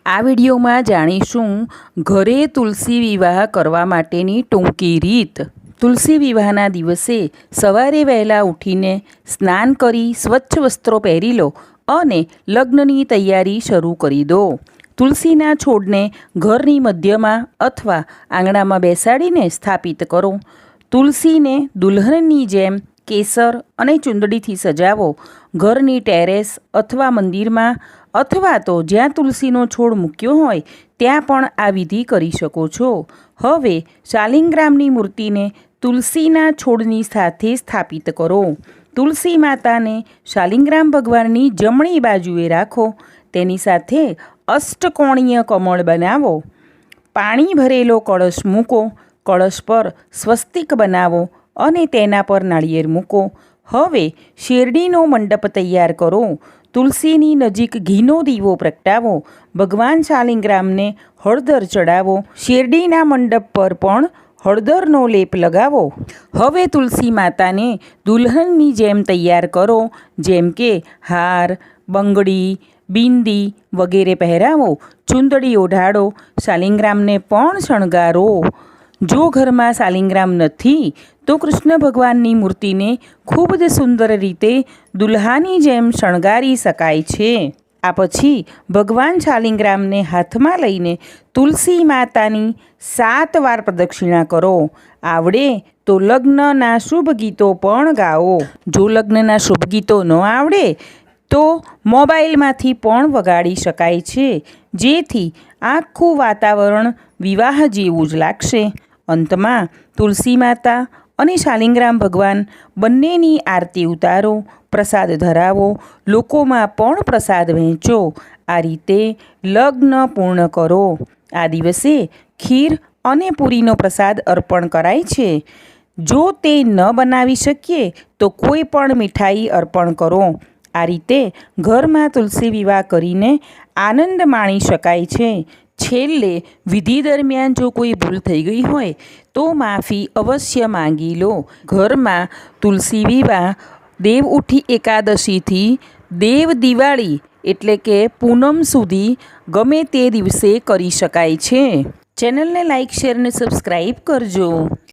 આ વિડીયોમાં જાણીશું ઘરે તુલસી વિવાહ કરવા માટેની ટૂંકી રીત। તુલસી વિવાહના દિવસે સવારે વહેલા ઉઠીને સ્નાન કરી સ્વચ્છ વસ્ત્રો પહેરી લો અને લગ્નની તૈયારી શરૂ કરી દો। તુલસીના છોડને ઘરની મધ્યમાં અથવા આંગણામાં બેસાડીને સ્થાપિત કરો। તુલસીને દુલ્હનની જેમ કેસર અને ચૂંદડીથી સજાવો। ઘરની ટેરેસ અથવા મંદિરમાં અથવા તો જ્યાં તુલસીનો છોડ મૂક્યો હોય ત્યાં પણ આ વિધિ કરી શકો છો। હવે શાલિગ્રામની મૂર્તિને તુલસીના છોડની સાથે સ્થાપિત કરો। તુલસી માતાને શાલિગ્રામ ભગવાનની જમણી બાજુએ રાખો। તેની સાથે અષ્ટકોણીય કમળ બનાવો। પાણી ભરેલો કળશ મૂકો। કળશ પર સ્વસ્તિક બનાવો અને તેના પર નાળિયેર મૂકો। હવે શેરડીનો મંડપ તૈયાર કરો। તુલસીની નજીક ઘીનો દીવો પ્રગટાવો। ભગવાન શાલિગ્રામને હળદર ચડાવો। શેરડીના મંડપ પર પણ હળદરનો લેપ લગાવો। હવે તુલસી માતાને દુલ્હનની જેમ તૈયાર કરો, જેમ કે હાર, બંગડી, બિંદી વગેરે પહેરાવો। ચૂંદડી ઓઢાડો। શાલિગ્રામને પણ શણગારો। જો ઘરમાં શાલિગ્રામ નથી તો કૃષ્ણ ભગવાનની મૂર્તિને ખૂબ જ સુંદર રીતે દુલ્હાની જેમ શણગારી શકાય છે। આ પછી ભગવાન શાલિગ્રામને હાથમાં લઈને તુલસી માતાની 7 વાર પ્રદક્ષિણા કરો। આવડે તો લગ્નના શુભ ગીતો પણ ગાઓ। જો લગ્નના શુભ ગીતો ન આવડે તો મોબાઈલમાંથી પણ વગાડી શકાય છે, જેથી આખું વાતાવરણ વિવાહ જેવું જ લાગશે। અંતમાં તુલસી માતા અને શાલિગ્રામ ભગવાન બંનેની આરતી ઉતારો, પ્રસાદ ધરાવો, લોકોમાં પણ પ્રસાદ વહેંચો। આ રીતે લગ્ન પૂર્ણ કરો। આ દિવસે ખીર અને પૂરીનો પ્રસાદ અર્પણ કરાય છે। જો તે ન બનાવી શકીએ તો કોઈ પણ મીઠાઈ અર્પણ કરો। આ રીતે ઘરમાં તુલસી વિવાહ કરીને આનંદ માણી શકાય છે। છેલ્લે વિધિ દરમિયાન જો કોઈ ભૂલ થઈ ગઈ હોય તો માફી અવશ્ય માંગી લો। ઘરમાં તુલસી વિવાહ દેવ ઉઠી એકાદશીથી દેવ દિવાળી એટલે કે પૂનમ સુધી ગમે તે દિવસે કરી શકાય છે। ચેનલને લાઇક, શેર અને સબસ્ક્રાઈબ કરજો।